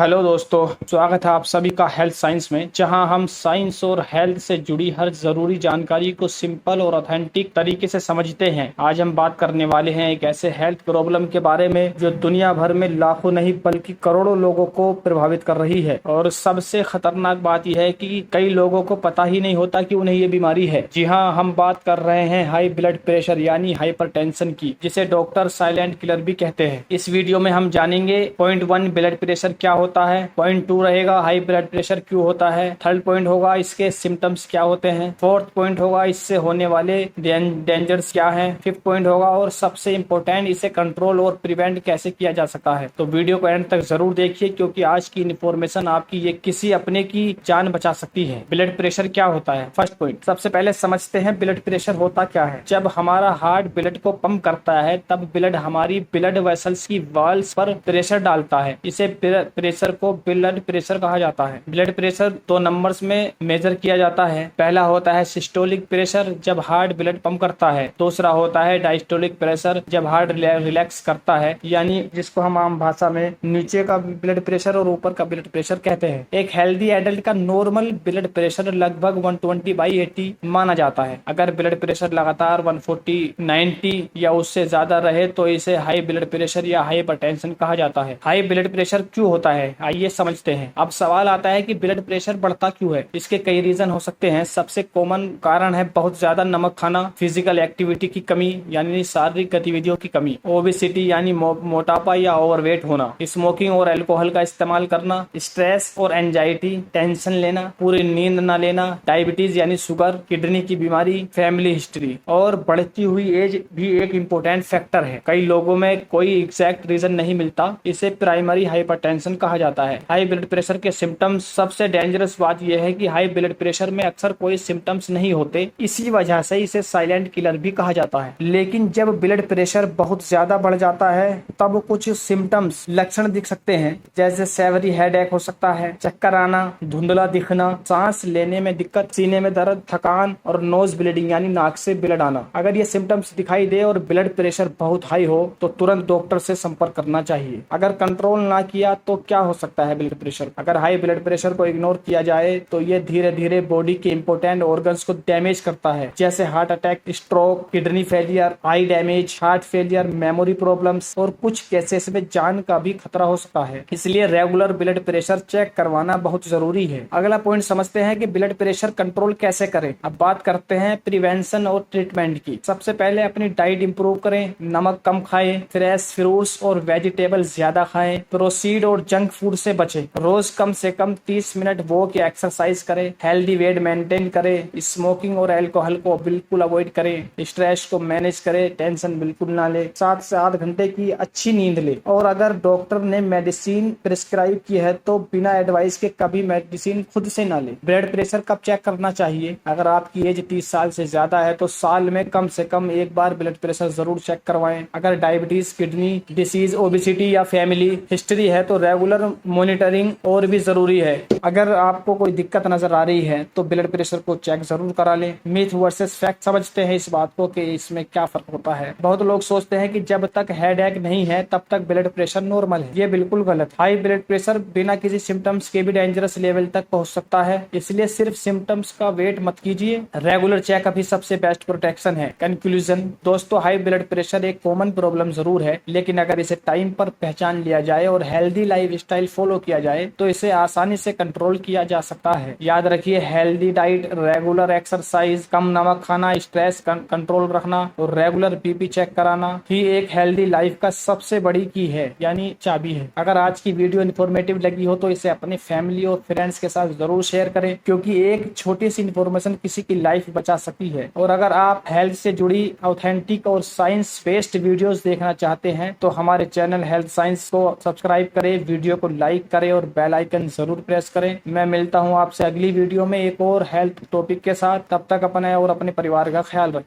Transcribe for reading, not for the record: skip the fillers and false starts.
Hello दोस्तों, स्वागत है आप सभी का हेल्थ साइंस में, जहां हम साइंस और हेल्थ से जुड़ी हर जरूरी जानकारी को सिंपल और ऑथेंटिक तरीके से समझते हैं। आज हम बात करने वाले हैं एक ऐसे हेल्थ प्रॉब्लम के बारे में जो दुनिया भर में लाखों नहीं बल्कि करोड़ों लोगों को प्रभावित कर रही है। और सबसे खतरनाक बात यह है कि कई लोगों को पता ही नहीं होता कि उन्हें ये बीमारी है। जी हाँ, हम बात कर रहे हैं हाई ब्लड प्रेशर यानी हाइपरटेंशन की, जिसे डॉक्टर साइलेंट किलर भी कहते हैं। इस वीडियो में हम जानेंगे पॉइंट 1 ब्लड प्रेशर क्या होता है, पॉइंट 2 रहेगा हाई ब्लड प्रेशर क्यों होता है, थर्ड पॉइंट होगा इसके सिम्टम्स क्या होते हैं, फोर्थ पॉइंट होगा इससे होने वाले डेंजर्स क्या हैं, फिफ्थ पॉइंट होगा और सबसे इंपॉर्टेंट इसे कंट्रोल और प्रिवेंट कैसे किया जा सकता है। तो वीडियो को एंड तक जरूर देखिए, क्योंकि आज की इन्फॉर्मेशन आपकी ये किसी अपने की जान बचा सकती है। ब्लड प्रेशर क्या होता है? फर्स्ट पॉइंट, सबसे पहले समझते हैं ब्लड प्रेशर होता क्या है। जब हमारा हार्ट ब्लड को पंप करता है तब ब्लड हमारी ब्लड वेसल्स की वॉल्स पर प्रेशर डालता है। इसे प्रेशर को ब्लड प्रेशर कहा जाता है। ब्लड प्रेशर 2 नंबर्स में मेजर किया जाता है। पहला होता है सिस्टोलिक प्रेशर, जब हार्ट ब्लड पंप करता है। दूसरा होता है डायस्टोलिक प्रेशर, जब हार्ट रिलैक्स करता है, यानी जिसको हम आम भाषा में नीचे का ब्लड प्रेशर और ऊपर का ब्लड प्रेशर कहते हैं। एक हेल्दी एडल्ट का नॉर्मल ब्लड प्रेशर लगभग 120/80 माना जाता है। अगर ब्लड प्रेशर लगातार 140/90 या उससे ज्यादा रहे तो इसे हाई ब्लड प्रेशर या हाइपरटेंशन कहा जाता है। हाई ब्लड प्रेशर क्यों होता है, आइए समझते हैं। अब सवाल आता है कि ब्लड प्रेशर बढ़ता क्यों है। इसके कई रीजन हो सकते हैं। सबसे कॉमन कारण है बहुत ज्यादा नमक खाना, फिजिकल एक्टिविटी की कमी यानी शारीरिक गतिविधियों की कमी, ओबेसिटी यानी मोटापा या ओवरवेट होना, स्मोकिंग और अल्कोहल का इस्तेमाल करना, स्ट्रेस और एंजाइटी, टेंशन लेना, पूरी नींद न लेना, डायबिटीज यानी शुगर, किडनी की बीमारी, फैमिली हिस्ट्री और बढ़ती हुई एज भी एक इम्पोर्टेंट फैक्टर है। कई लोगों में कोई एग्जैक्ट रीजन नहीं मिलता। इसे प्राइमरी हाइपरटेंशन कहा जाता है। हाई ब्लड प्रेशर के सिम्टम्स, सबसे डेंजरस बात यह है कि हाई ब्लड प्रेशर में अक्सर कोई सिम्टम्स नहीं होते, इसी वजह से इसे साइलेंट किलर भी कहा जाता है। लेकिन जब ब्लड प्रेशर बहुत ज्यादा बढ़ जाता है तब कुछ सिम्टम्स, लक्षण दिख सकते हैं, जैसे सेवरी हेडेक हो सकता है, चक्कर आना, धुंधला दिखना, सांस लेने में दिक्कत, सीने में दर्द, थकान और नोज ब्लीडिंग यानी नाक से ब्लड आना। अगर ये सिम्टम्स दिखाई दे और ब्लड प्रेशर बहुत हाई हो तो तुरंत डॉक्टर से संपर्क करना चाहिए। अगर कंट्रोल ना किया तो क्या हो सकता है ब्लड प्रेशर? अगर हाई ब्लड प्रेशर को इग्नोर किया जाए तो ये धीरे धीरे बॉडी के इंपॉर्टेंट ऑर्गन्स को डैमेज करता है, जैसे heart attack, stroke, kidney failure, eye damage, heart failure, memory problems और कुछ केसेस में जान का भी खतरा हो सकता है। इसलिए रेगुलर ब्लड प्रेशर चेक करवाना बहुत जरूरी है। अगला पॉइंट समझते हैं कि ब्लड प्रेशर कंट्रोल कैसे करें। अब बात करते हैं प्रिवेंशन और ट्रीटमेंट की। सबसे पहले अपनी डाइट इंप्रूव करें, नमक कम खाएं, फ्रेश फ्रूट्स और वेजिटेबल ज्यादा खाएं, प्रोसीड और जंक फूड से बचें, रोज कम से कम 30 मिनट वॉक या एक्सरसाइज करें, हेल्दी वेट मेंटेन करें, स्मोकिंग और अल्कोहल को बिल्कुल अवॉइड करें, स्ट्रेस को मैनेज करें, टेंशन बिल्कुल ना ले, 7 से 8 घंटे की अच्छी नींद ले, और अगर डॉक्टर ने मेडिसिन प्रिस्क्राइब की है तो बिना एडवाइस के कभी मेडिसिन खुद से ना ले। ब्लड प्रेशर कब चेक करना चाहिए? अगर आपकी एज 30 साल से ज्यादा है तो साल में कम से कम एक बार ब्लड प्रेशर जरूर चेक करवाएं। अगर डायबिटीज, किडनी डिसीज, ओबेसिटी या फैमिली हिस्ट्री है तो रेगुलर मॉनिटरिंग और भी जरूरी है। अगर आपको कोई दिक्कत नजर आ रही है तो ब्लड प्रेशर को चेक जरूर करा लें। मिथ वर्सेस फैक्ट समझते हैं इस बात को कि इसमें क्या फर्क होता है। बहुत लोग सोचते हैं कि जब तक हेडेक नहीं है तब तक ब्लड प्रेशर नॉर्मल है। ये बिल्कुल गलत। हाई ब्लड प्रेशर बिना किसी सिम्टम्स के भी डेंजरस लेवल तक पहुंच सकता है, इसलिए सिर्फ सिम्टम्स का वेट मत कीजिए। रेगुलर चेकअप ही सबसे बेस्ट प्रोटेक्शन है। कंक्लूजन दोस्तों, हाई ब्लड प्रेशर एक कॉमन प्रॉब्लम जरूर है, लेकिन अगर इसे टाइम पर पहचान लिया जाए और हेल्दी लाइफस्टाइल फॉलो किया जाए तो इसे आसानी से कंट्रोल किया जा सकता है। याद रखिए, हेल्दी डाइट, रेगुलर एक्सरसाइज, कम नमक खाना, स्ट्रेस कंट्रोल रखना और रेगुलर बीपी चेक कराना ही एक हेल्दी लाइफ का सबसे बड़ी की है, यानी चाबी है। अगर आज की वीडियो इन्फॉर्मेटिव लगी हो तो इसे अपने फैमिली और फ्रेंड्स के साथ जरूर शेयर करें, क्योंकि एक छोटी सी इन्फॉर्मेशन किसी की लाइफ बचा सकती है। और अगर आप हेल्थ से जुड़ी ऑथेंटिक और साइंस बेस्ड वीडियोस देखना चाहते हैं तो हमारे चैनल हेल्थ साइंस को सब्सक्राइब करें, वीडियो को लाइक करें और बेल आइकन जरूर प्रेस करें। मैं मिलता हूं आपसे अगली वीडियो में एक और हेल्थ टॉपिक के साथ। तब तक अपने और अपने परिवार का ख्याल रखें।